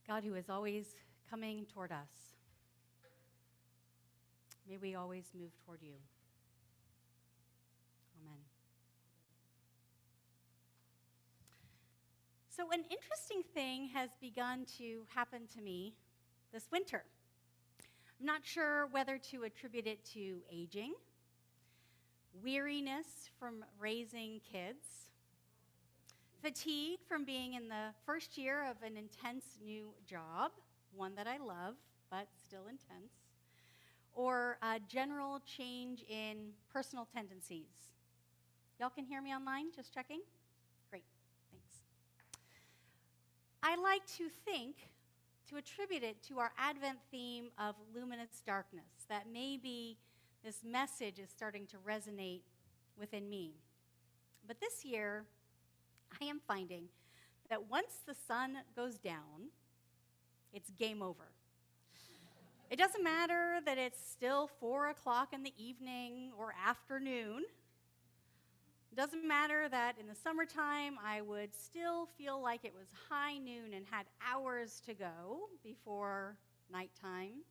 God, who is always coming toward us, may we always move toward you. Amen. So an interesting thing has begun to happen to me this winter. I'm not sure whether to attribute it to aging, weariness from raising kids, fatigue from being in the first year of an intense new job, one that I love, but still intense, or a general change in personal tendencies. Y'all can hear me online? Just checking? Great, thanks. I like to attribute it to our Advent theme of luminous darkness, that maybe this message is starting to resonate within me. But this year, I am finding that once the sun goes down, it's game over. It doesn't matter that it's still 4 o'clock in the evening or afternoon. It doesn't matter that in the summertime I would still feel like it was high noon and had hours to go before nighttime.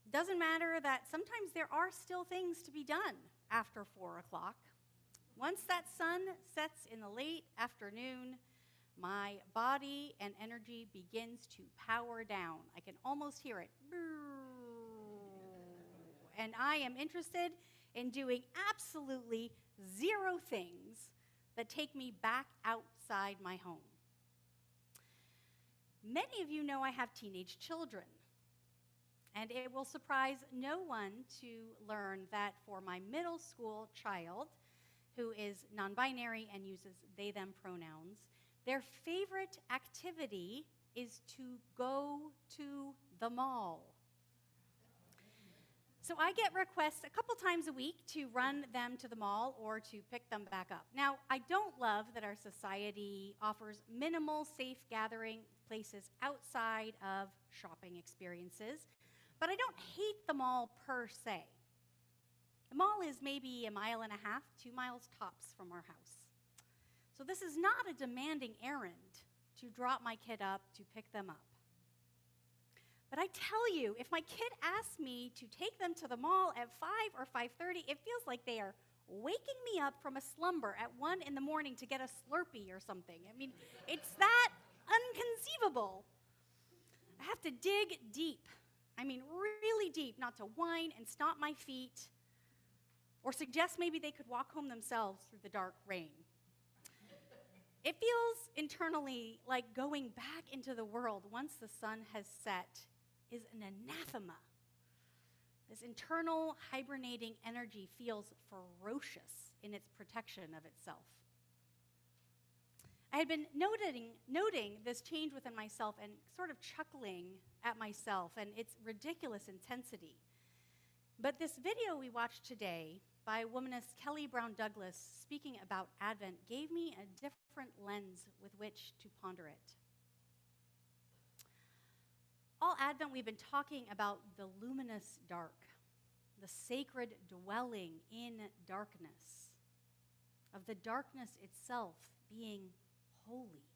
It doesn't matter that sometimes there are still things to be done after 4 o'clock. Once that sun sets in the late afternoon, my body and energy begins to power down. I can almost hear it. And I am interested in doing absolutely 0 things that take me back outside my home. Many of you know I have teenage children, and it will surprise no one to learn that for my middle school child, who is non-binary and uses they/them pronouns, their favorite activity is to go to the mall. So I get requests a couple times a week to run them to the mall or to pick them back up. Now, I don't love that our society offers minimal safe gathering places outside of shopping experiences, but I don't hate the mall per se. The mall is maybe 1.5 miles, 2 miles tops from our house. So this is not a demanding errand to drop my kid up, to pick them up. But I tell you, if my kid asks me to take them to the mall at 5 or 5:30, it feels like they are waking me up from a slumber at 1 in the morning to get a Slurpee or something. I mean, it's that inconceivable. I have to dig deep. I mean, really deep, not to whine and stomp my feet or suggest maybe they could walk home themselves through the dark rain. It feels internally like going back into the world once the sun has set is an anathema. This internal hibernating energy feels ferocious in its protection of itself. I had been noting this change within myself and sort of chuckling at myself and its ridiculous intensity. But this video we watched today by womanist Kelly Brown Douglas speaking about Advent gave me a different lens with which to ponder it. All Advent, we've been talking about the luminous dark, the sacred dwelling in darkness, of the darkness itself being holy.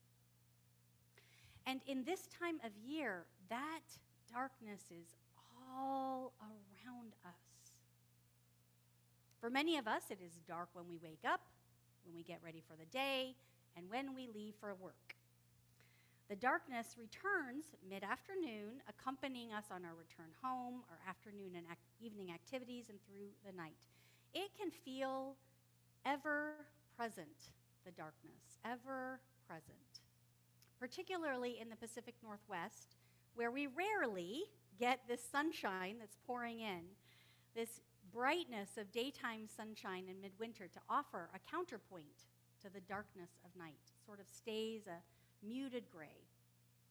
And in this time of year, that darkness is all around us. For many of us, it is dark when we wake up, when we get ready for the day, and when we leave for work. The darkness returns mid-afternoon, accompanying us on our return home, our afternoon and evening activities, and through the night. It can feel ever present, the darkness, ever present, particularly in the Pacific Northwest, where we rarely get this sunshine that's pouring in, this brightness of daytime sunshine in midwinter to offer a counterpoint to the darkness of night. It sort of stays a muted gray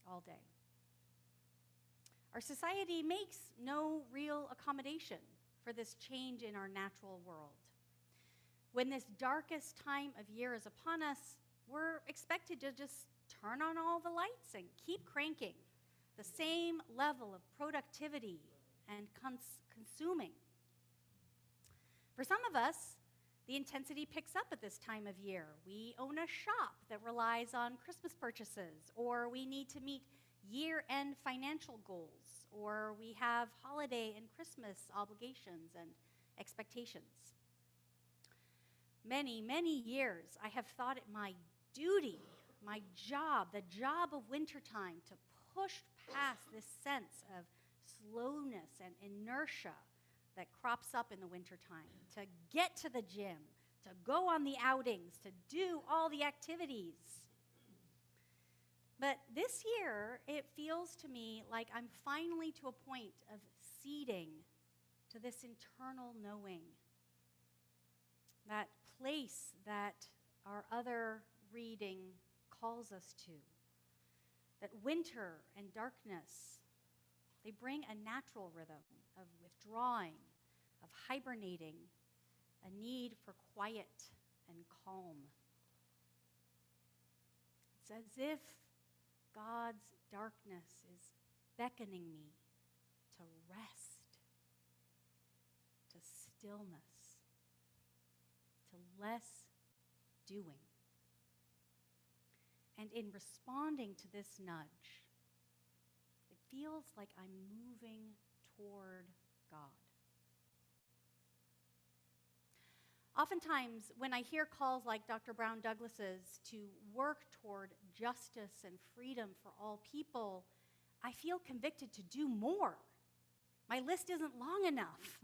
all day. Our society makes no real accommodation for this change in our natural world. When this darkest time of year is upon us, we're expected to just turn on all the lights and keep cranking the same level of productivity and consuming. For some of us, the intensity picks up at this time of year. We own a shop that relies on Christmas purchases, or we need to meet year-end financial goals, or we have holiday and Christmas obligations and expectations. Many, many years I have thought it my duty, my job, the job of wintertime, to push past this sense of slowness and inertia that crops up in the wintertime, to get to the gym, to go on the outings, to do all the activities. But this year, it feels to me like I'm finally to a point of ceding to this internal knowing, that place that our other reading calls us to, that winter and darkness, they bring a natural rhythm of withdrawing, of hibernating, a need for quiet and calm. It's as if God's darkness is beckoning me to rest, to stillness, to less doing. And in responding to this nudge, it feels like I'm moving toward God. Oftentimes, when I hear calls like Dr. Brown Douglas's to work toward justice and freedom for all people, I feel convicted to do more. My list isn't long enough.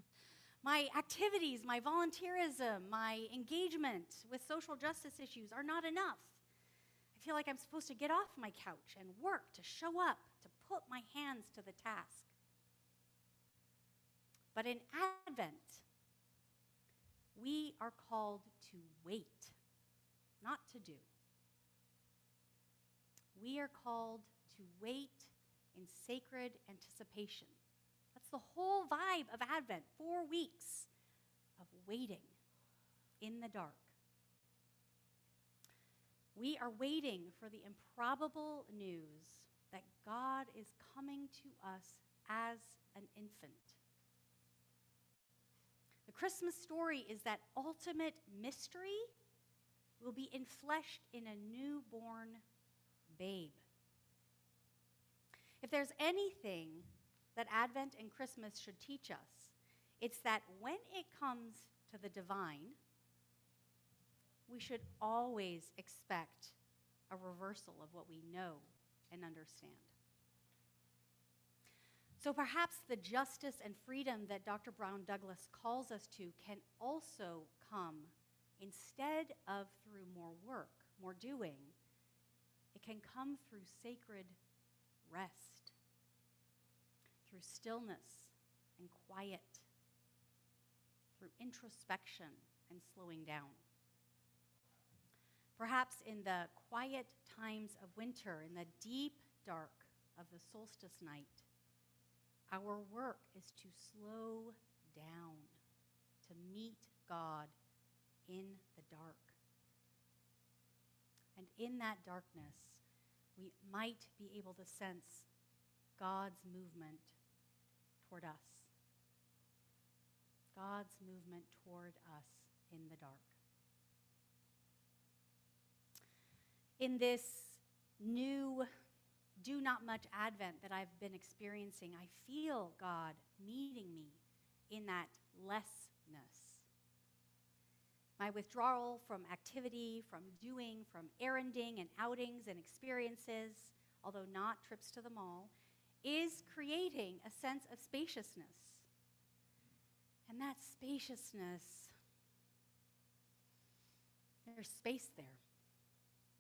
My activities, my volunteerism, my engagement with social justice issues are not enough. I feel like I'm supposed to get off my couch and work, to show up, to put my hands to the task. But in Advent, we are called to wait, not to do. We are called to wait in sacred anticipation. That's the whole vibe of Advent, 4 weeks of waiting in the dark. We are waiting for the improbable news that God is coming to us as an infant. The Christmas story is that ultimate mystery will be enfleshed in a newborn babe. If there's anything that Advent and Christmas should teach us, it's that when it comes to the divine, we should always expect a reversal of what we know and understand. So perhaps the justice and freedom that Dr. Brown Douglas calls us to can also come, instead of through more work, more doing, it can come through sacred rest, through stillness and quiet, through introspection and slowing down. Perhaps in the quiet times of winter, in the deep dark of the solstice night, our work is to slow down, to meet God in the dark. And in that darkness, we might be able to sense God's movement toward us. God's movement toward us in the dark. In this new do not much Advent that I've been experiencing, I feel God meeting me in that lessness. My withdrawal from activity, from doing, from erranding and outings and experiences, although not trips to the mall, is creating a sense of spaciousness. And that spaciousness, there's space there.